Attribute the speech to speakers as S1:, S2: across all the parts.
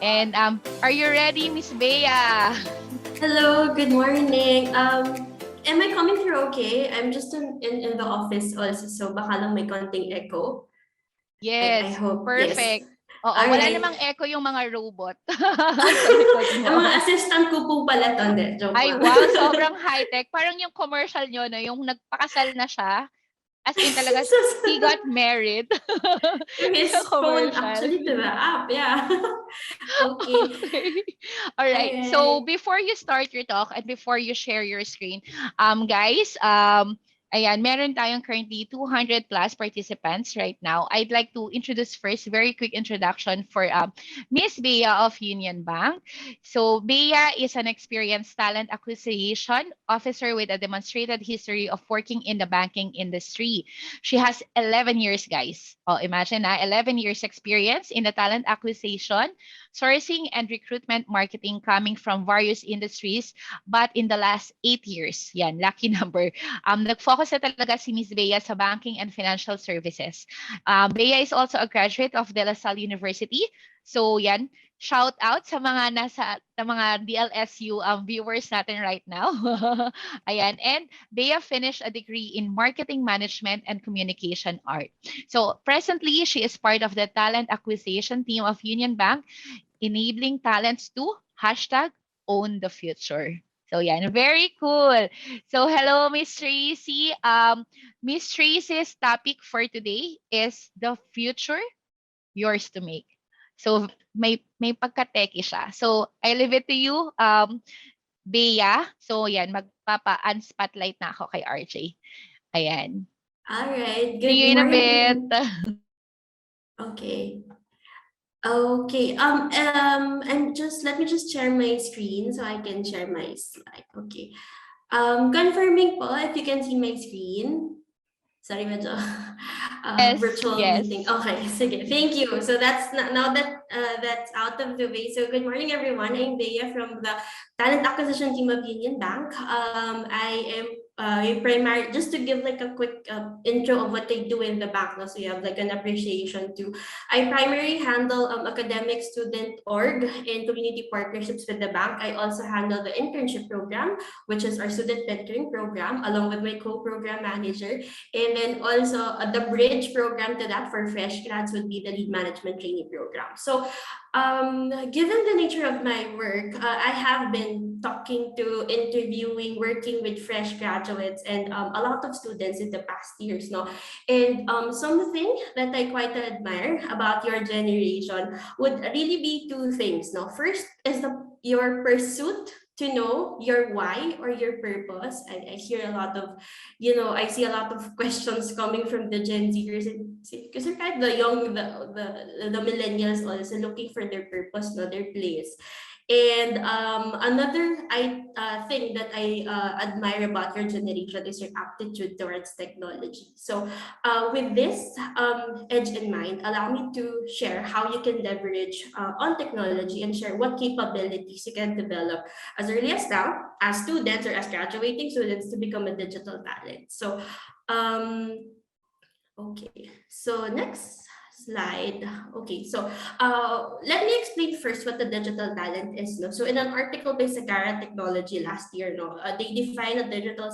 S1: And are you ready, Miss Bea?
S2: Hello, good morning. Am I coming through okay? I'm just in the office also, so baka lang may konting echo. I
S1: Yes,
S2: hope, yes.
S1: perfect. Oo,
S2: All
S1: wala
S2: right.
S1: namang echo yung mga robot sa likod
S2: Ang mga
S1: mo.
S2: assistant ko po pala to. Hindi, joke
S1: Ay,
S2: lang.
S1: wow, sobrang high-tech. Parang yung commercial nyo, no? Yung nagpakasal na siya. As in talaga, he got married
S2: Through
S1: sa
S2: his phone,
S1: commercial.
S2: actually, to the app, yeah. Okay.
S1: Okay. All
S2: All
S1: right. So
S2: right.
S1: before you start your talk and before you share your screen, guys, ayan, meron tayong currently 200 plus participants right now. I'd like to introduce first, very quick introduction for Miss Bea of Union Bank. So Bea is an experienced talent acquisition officer with a demonstrated history of working in the banking industry. She has 11 years, guys. Oh, imagine na 11 years experience in the talent acquisition, sourcing, and recruitment marketing coming from various industries. But in the last 8 years, yan, lucky number, nag-focus na talaga si Miss Bea sa banking and financial services. Bea is also a graduate of De La Salle University. So yan, shout out sa mga DLSU viewers natin right now. Ayan, and Bea finished a degree in marketing management and communication art. So presently, she is part of the talent acquisition team of Union Bank, enabling talents to hashtag own the future. So yeah, very cool. So hello, Miss Tracy. Miss Tracy's topic for today is the future yours to make. So may pagka-techy siya. So I leave it to you, Bea. So yan, magpapa-unspotlight na ako kay RJ. Ayan.
S2: All right.
S1: See
S2: Good
S1: you in a bit.
S2: morning. Okay. Okay. And just let me just share my screen so I can share my slide. Okay. Confirming po if you can see my screen. Sorry, medyo
S1: Yes,
S2: virtual meeting.
S1: yes.
S2: Okay, sige. Thank you. So that's now that that's out of the way. So good morning, everyone. I'm Bea from the talent acquisition team of Union Bank. I am a primary, just to give like a quick intro of what they do in the bank, no? So you have like an appreciation too. I primarily handle academic student org and community partnerships with the bank. I also handle the internship program, which is our student mentoring program, along with my co-program manager. And then also the bridge program to that for fresh grads would be the lead management training program. So given the nature of my work, I have been talking to, interviewing, working with fresh graduates and a lot of students in the past years. No? And something that I quite admire about your generation would really be two things. No? First is your pursuit to know your why or your purpose. I hear a lot of, I see a lot of questions coming from the Gen Zers, because they're kind of the young, the millennials also looking for their purpose, no, their place. And another thing that I admire about your generation is your aptitude towards technology. So with this edge in mind, allow me to share how you can leverage on technology and share what capabilities you can develop as early as now, as students or as graduating students, to become a digital talent. So um, okay, so next slide. Okay, so let me explain first what the digital talent is. No? So in an article by Sagara Technology last year, no, they define a digital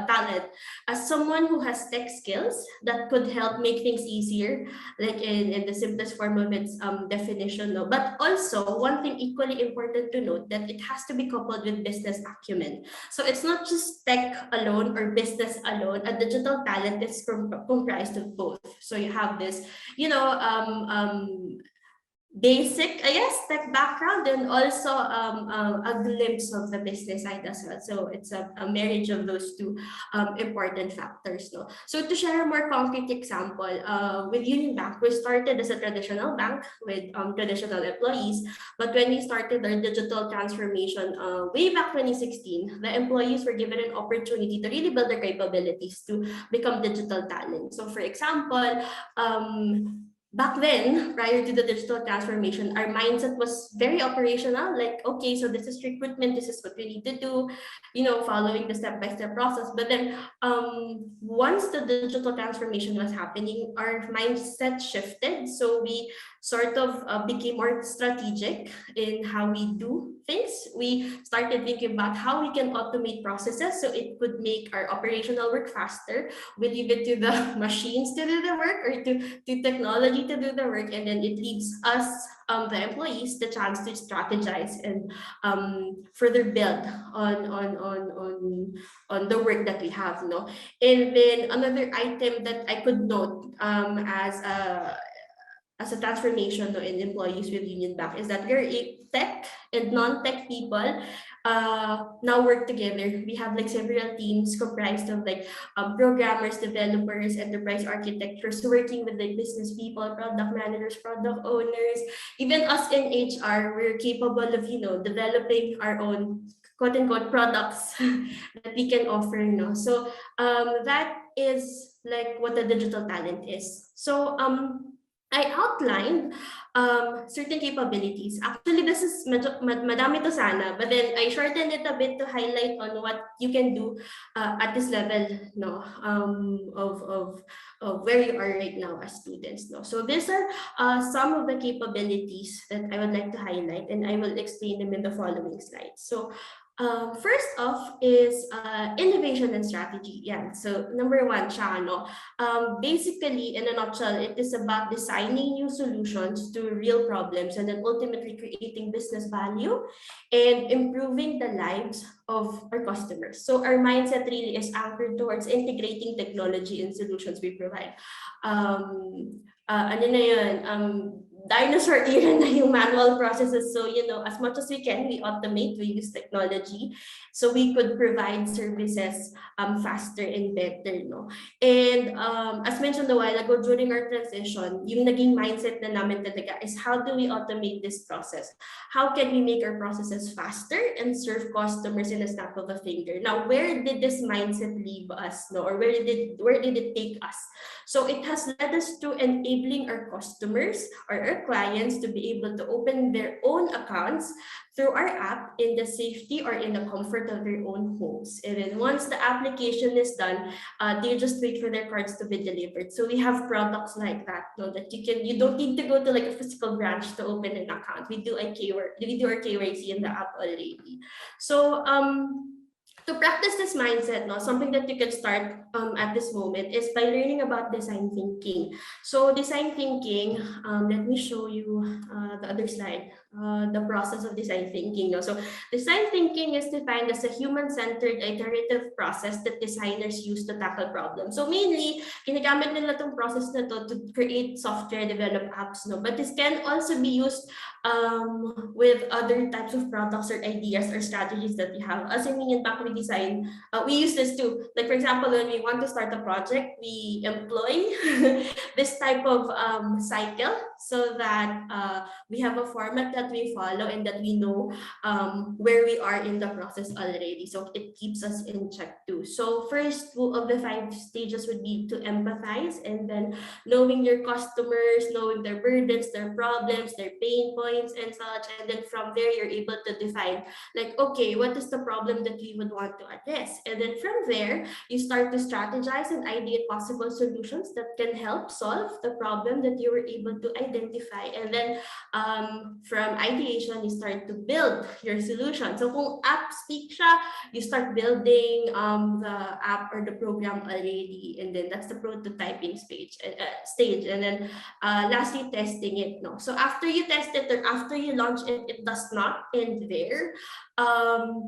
S2: talent as someone who has tech skills that could help make things easier, like in the simplest form of its definition. No? But also, one thing equally important to note, that it has to be coupled with business acumen. So it's not just tech alone or business alone. A digital talent is comprised of both. So you have this, basic, I guess, tech background, and also a glimpse of the business side as well. So it's a marriage of those two important factors. No? So to share a more concrete example, with Union Bank, we started as a traditional bank with traditional employees. But when we started our digital transformation way back 2016, the employees were given an opportunity to really build their capabilities to become digital talent. So for example, back then, prior to the digital transformation, our mindset was very operational. Like, okay, so this is recruitment, this is what we need to do, following the step-by-step process. But then once the digital transformation was happening, our mindset shifted. So we sort of became more strategic in how we do things. We started thinking about how we can automate processes so it could make our operational work faster. We leave it to the machines to do the work, or to technology to do the work, and then it leaves us, the employees, the chance to strategize and further build on the work that we have, no? And then another item that I could note as a transformation, no, in employees with Union Bank is that we're tech and non-tech people now work together. We have like several teams comprised of like programmers, developers, enterprise architects, working with like business people, product managers, product owners. Even us in HR, we're capable of, developing our own quote unquote products that we can offer. No, so that is like what the digital talent is. So I outlined certain capabilities. Actually, this is madami to sana, but then I shortened it a bit to highlight on what you can do at this level, no, of where you are right now as students. No, so these are some of the capabilities that I would like to highlight, and I will explain them in the following slides. So first off is innovation and strategy. Yeah. So number one, siya, no? Basically, in a nutshell, it is about designing new solutions to real problems and then ultimately creating business value and improving the lives of our customers. So our mindset really is anchored towards integrating technology and solutions we provide. Ano na yun? Dinosaur era na yung manual processes. So, as much as we can, we automate, we use technology so we could provide services faster and better, no? And as mentioned a while ago, during our transition, yung naging mindset na namin talaga is how do we automate this process? How can we make our processes faster and serve customers in a snap of a finger? Now, where did this mindset leave us, no? Or where did it take us? So it has led us to enabling our customers or our clients to be able to open their own accounts through our app in the safety or in the comfort of their own homes. And then once the application is done, they just wait for their cards to be delivered. So we have products like that, no, that you don't need to go to like a physical branch to open an account. We do our KYC in the app already. So to practice this mindset, no, something that you can start at this moment is by learning about design thinking. So design thinking, let me show you the other slide, the process of design thinking. No? So design thinking is defined as a human-centered iterative process that designers use to tackle problems. So mainly, ginagamit nila itong process na to create software, develop apps. No? But this can also be used with other types of products or ideas or strategies that we have. As in UnionBank, we design, we use this too. Like for example, when we want to start a project, we employ this type of cycle so that we have a format that we follow and that we know where we are in the process already. So it keeps us in check too. So first of the 5 stages would be to empathize, and then knowing your customers, knowing their burdens, their problems, their pain points and such. And then from there, you're able to define like, okay, what is the problem that we would want to address? And then from there, you start to strategize and ideate possible solutions that can help solve the problem that you were able to identify. And then from ideation, you start to build your solution. So kung app speak siya, you start building the app or the program already. And then that's the prototyping stage. And then lastly, testing it. No, so after you test it or after you launch it, it does not end there.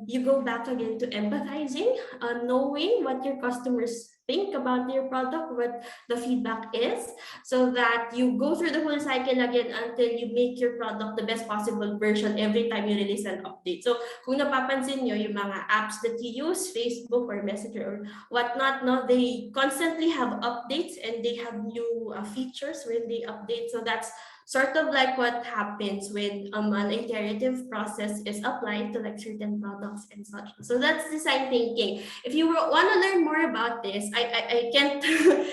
S2: You go back again to empathizing, knowing what your customers think about your product, what the feedback is, so that you go through the whole cycle again until you make your product the best possible version every time you release an update. So kung napapansin nyo, yung mga apps that you use, Facebook or Messenger or whatnot, no, they constantly have updates and they have new features when they update. So that's sort of like what happens when an iterative process is applied to like certain products and such. So that's design thinking. If you want to learn more about this, I can't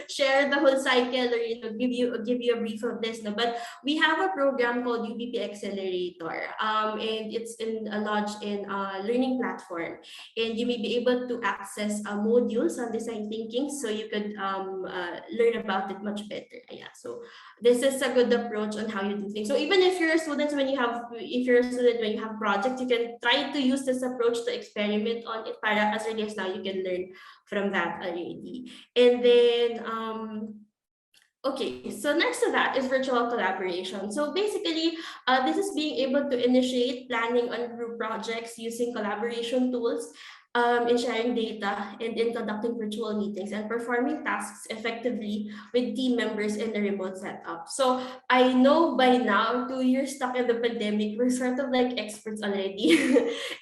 S2: share the whole cycle or give you a brief of this, no, but we have a program called UBP Accelerator, and it's lodged in a learning platform, and you may be able to access modules on design thinking, so you could learn about it much better. Yeah, so this is a good approach on on how you do things. So even if you're a student, when you have projects, you can try to use this approach to experiment on it. Para as early as now, you can learn from that already. And then okay, so next to that is virtual collaboration. So basically, this is being able to initiate planning on group projects using collaboration tools, in sharing data, and in conducting virtual meetings and performing tasks effectively with team members in a remote setup. So I know by now, 2 years stuck in the pandemic, we're sort of like experts already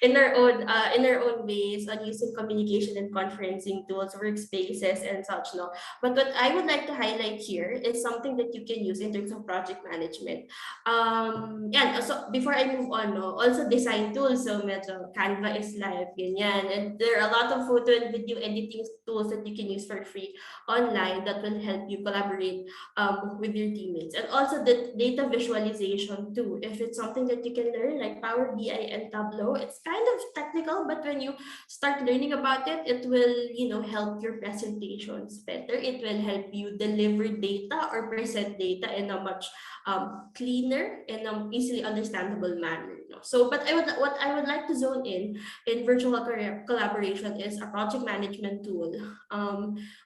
S2: in our own ways on using communication and conferencing tools, workspaces, and such. No, but what I would like to highlight here is something that you can use in terms of project management. And also, before I move on, no, also design tools. So medyo Canva is live, ganyan. And there are a lot of photo and video editing tools that you can use for free online that will help you collaborate with your teammates. And also the data visualization too. If it's something that you can learn like Power BI and Tableau, it's kind of technical, but when you start learning about it, it will, help your presentations better. It will help you deliver data or present data in a much cleaner and easily understandable manner. No? So, but what I would like to zone in virtual collaboration is a project management tool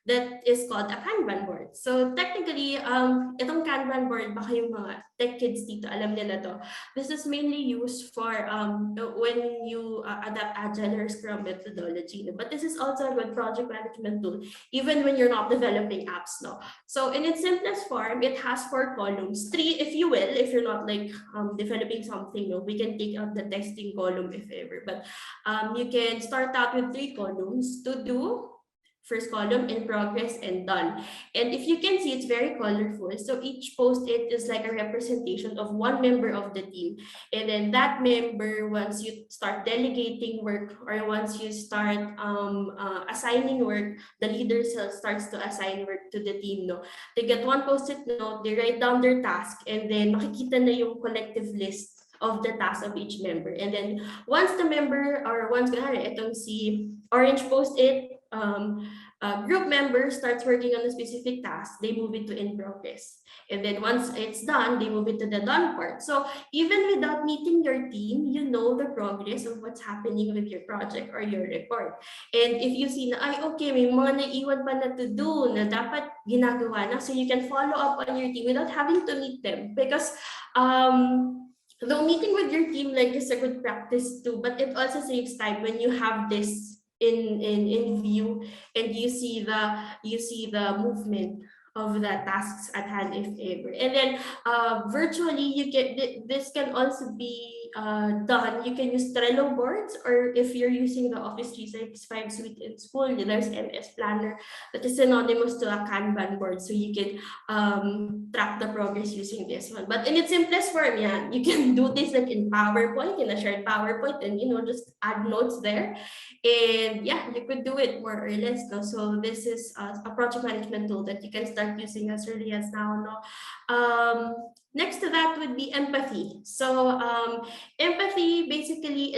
S2: that is called a Kanban board. So technically, itong Kanban board, baka yung mga tech kids dito, alam nila to. This is mainly used for when you adapt Agile or Scrum methodology. No? But this is also a good project management tool, even when you're not developing apps. No? So in its simplest form, it has 4 columns, 3 if you will, if you're not like developing something. No? We can take out the testing column if ever, but you can start out with 3 columns: to do, first column, in progress, and done. And if you can see, it's very colorful. So each post-it is like a representation of one member of the team. And then that member, once you start delegating work or once you start assigning work, the leader starts to assign work to the team. No, they get one post-it note, they write down their task, and then makikita na yung collective list of the tasks of each member. And then once the member, or once itong si orange post-it, group member starts working on a specific task, they move it to in progress. And then once it's done, they move it to the done part. So even without meeting your team, you know the progress of what's happening with your project or your report. And if you see na, ay, okay, may mga naiwan pa na to do na dapat ginagawa na, so you can follow up on your team without having to meet them. Because though meeting with your team like is a good practice too, but it also saves time when you have this in view and you see the movement of the tasks at hand if ever. And then virtually you get this can also be done. You can use Trello boards, or if you're using the Office 365 suite in school, there's MS Planner that is synonymous to a Kanban board, so you can track the progress using this one. But in its simplest form, yeah, you can do this like in PowerPoint, in a shared PowerPoint, and just add notes there. And yeah, you could do it more or less. No? So this is a project management tool that you can start using as early as now. No? Next to that would be empathy. So empathy basically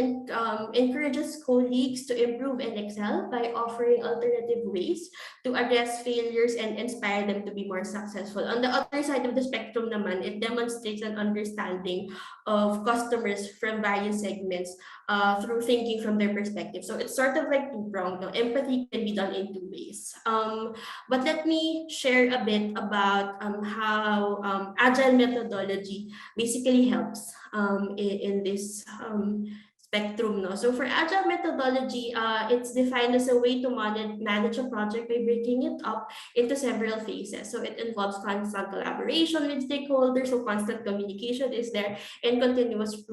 S2: encourages colleagues to improve and excel by offering alternative ways to address failures and inspire them to be more successful. On the other side of the spectrum naman, it demonstrates an understanding of customers from various segments through thinking from their perspective. So it's sort of like two-pronged. No? Empathy can be done in 2 ways. But let me share a bit about how Agile methodology basically helps in this spectrum. No? So for Agile methodology, it's defined as a way to manage a project by breaking it up into several phases. So it involves constant collaboration with stakeholders, so constant communication is there, and continuous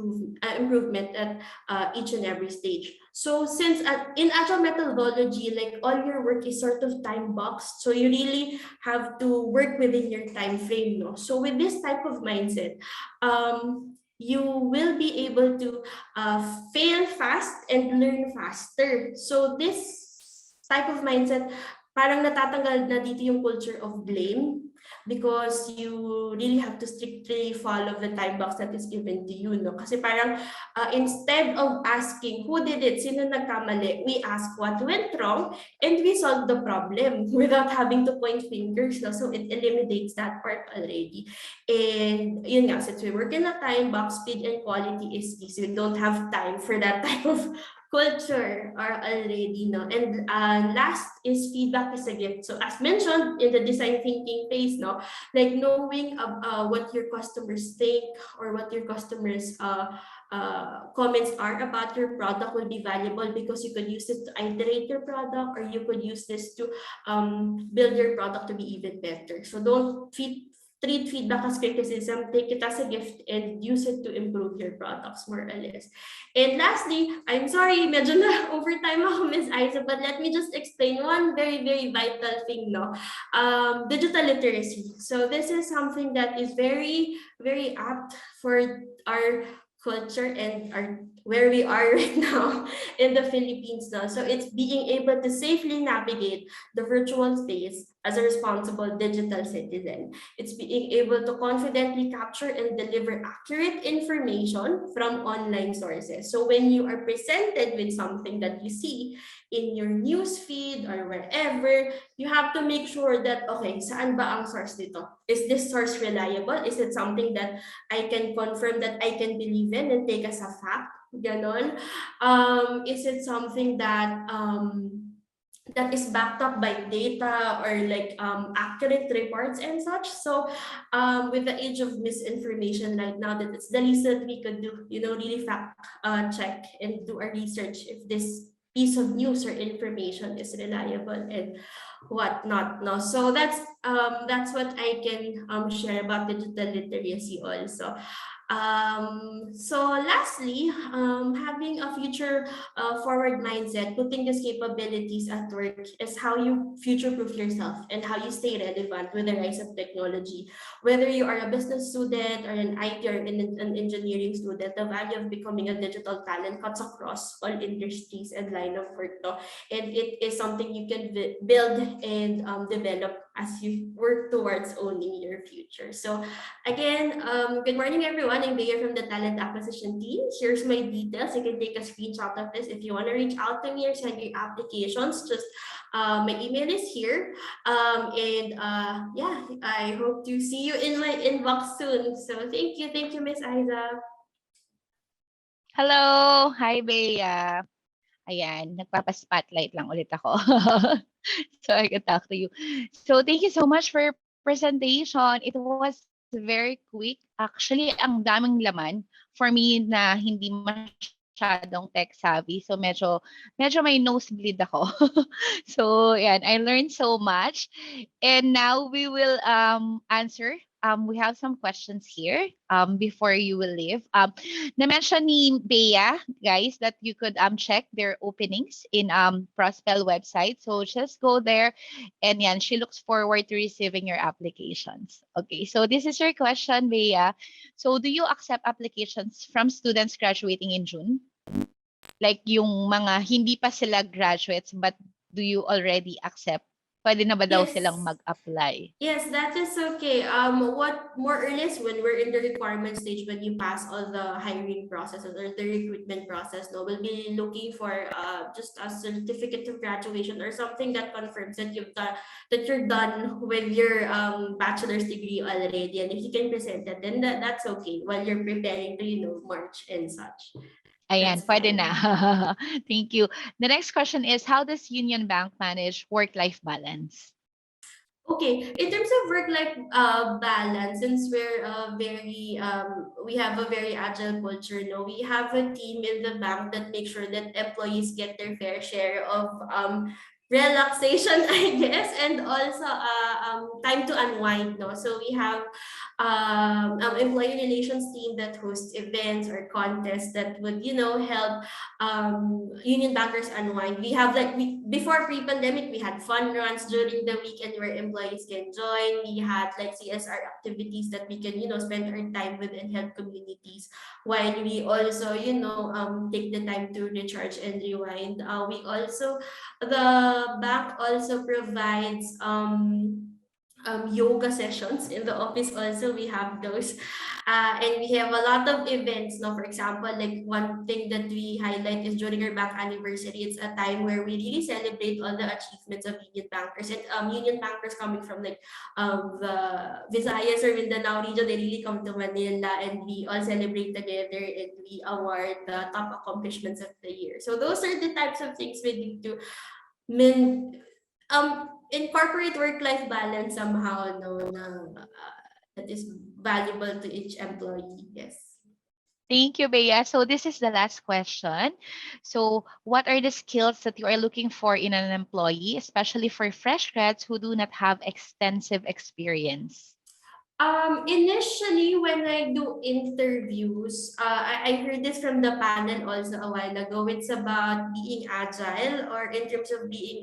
S2: improvement at each and every stage. So since in Agile methodology, like all your work is sort of time boxed, so you really have to work within your time frame. No? So with this type of mindset, you will be able to fail fast and learn faster. So this type of mindset parang natatanggal na dito yung culture of blame, because you really have to strictly follow the time box that is given to you, no? Kasi parang instead of asking who did it, sino nagkamali, we ask what went wrong and we solve the problem without having to point fingers, no? So it eliminates that part already. And yun nga, since we work in a time box, speed and quality is key. So we don't have time for that type of culture are already, no? And last is feedback is a gift. So as mentioned in the design thinking phase, no, like knowing what your customers think or what your customers comments are about your product will be valuable, because you could use it to iterate your product, or you could use this to build your product to be even better. So don't treat feedback as criticism, take it as a gift and use it to improve your products, more or less. And lastly, I'm sorry, medyo na overtime ako, Miss Isa, but let me just explain one very, very vital thing, no? Digital literacy. So this is something that is very, very apt for our culture and our where we are right now in the Philippines now. So it's being able to safely navigate the virtual space as a responsible digital citizen. It's being able to confidently capture and deliver accurate information from online sources. So when you are presented with something that you see in your news feed or wherever, you have to make sure that, okay, saan ba ang source nito? Is this source reliable? Is it something that I can confirm, that I can believe in and take as a fact? Ganon. Is it something that that is backed up by data or like accurate reports and such? So with the age of misinformation right now, that it's the least that we could do, you know, really fact check and do our research if this piece of news or information is reliable and whatnot. No, so that's what I can share about digital literacy also. So lastly, having a future forward mindset, putting these capabilities at work is how you future-proof yourself and how you stay relevant with the rise of technology. Whether you are a business student or an IT or an engineering student, the value of becoming a digital talent cuts across all industries and line of work. No? And it is something you can build and develop as you work towards owning your future. So again, good morning everyone. I'm Bea from the Talent Acquisition team. Here's my details. You can take a screenshot of this if you want to reach out to me or send your applications. Just my email is here. Yeah, I hope to see you in my inbox soon. So thank you, Miss Isa.
S1: Hello! Hi, Bea. Ayan, nagpapa-spotlight lang ulit ako. So I can talk to you. So thank you so much for your presentation. It was very quick. Actually, ang daming laman for me na hindi masyadong tech savvy. So medyo may nosebleed ako. So yan, I learned so much. And now we will answer. We have some questions here before you will leave. Na-mention ni Bea, guys, that you could check their openings in Prospel website. So just go there, and yan, she looks forward to receiving your applications. Okay, so this is your question, Bea. So do you accept applications from students graduating in June? Like yung mga hindi pa sila graduates, but do you already accept? Pwede na ba daw silang
S2: Yes.
S1: mag-apply?
S2: Yes, that is okay. What more or less when we're in the requirement stage, when you pass all the hiring processes or the recruitment process, no, we'll be looking for just a certificate of graduation or something that confirms that you're done with your bachelor's degree already. And if you can present that, then that's okay while you're preparing to, you know, March and such.
S1: Ayan,
S2: That's
S1: pwede na.
S2: fine.
S1: Thank you. The next question is, how does UnionBank manage work-life balance?
S2: Okay, in terms of work-life balance, since we're very we have a very agile culture, no, we have a team in the bank that makes sure that employees get their fair share of relaxation, I guess, and also time to unwind, no. So we have employee relations team that hosts events or contests that would, help union bankers unwind. We have like before pre-pandemic, we had fun runs during the weekend where employees can join. We had like CSR activities that we can, spend our time with and help communities. While we also, take the time to recharge and rewind. The bank also provides yoga sessions in the office. Also, we have those, and we have a lot of events. Now, for example, like one thing that we highlight is during our bank anniversary. It's a time where we really celebrate all the achievements of union bankers, and union bankers coming from like the Visayas or Mindanao region. They really come to Manila, and we all celebrate together, and we award the top accomplishments of the year. So those are the types of things we need to min incorporate work-life balance somehow, no, that is valuable to each employee. Yes.
S1: Thank you, Bea. So this is the last question. So what are the skills that you are looking for in an employee, especially for fresh grads who do not have extensive experience?
S2: Initially, when I do interviews, I heard this from the panel also a while ago. It's about being agile, or in terms of being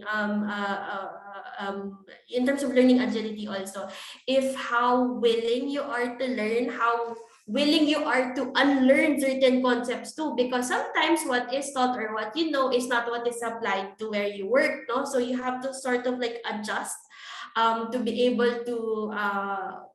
S2: in terms of learning agility also. If how willing you are to learn, how willing you are to unlearn certain concepts too, because sometimes what is taught or what you know is not what is applied to where you work, no? So you have to sort of like adjust to be able to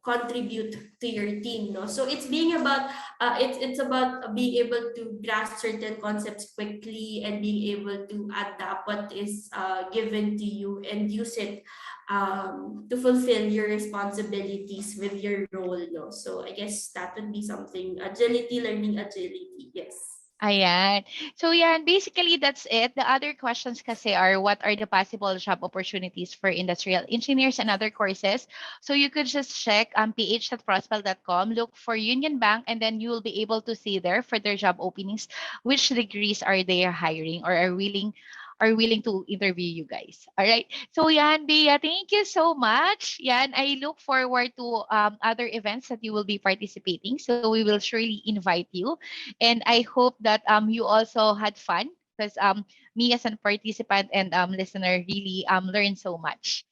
S2: contribute to your team, no? So it's being about it's about being able to grasp certain concepts quickly and being able to adapt what is given to you and use it to fulfill your responsibilities with your role, no? So I guess that would be something: agility, learning agility. Yes.
S1: Ayan. So yan, basically that's it. The other questions kasi are what are the possible job opportunities for industrial engineers and other courses. So you could just check ph.prospel.com, look for Union Bank, and then you will be able to see there for their job openings, which degrees are they hiring or are willing to interview you guys. All right. So yan, Bea, thank you so much. Yan, I look forward to other events that you will be participating. So we will surely invite you. And I hope that you also had fun because me as a participant and listener really learned so much.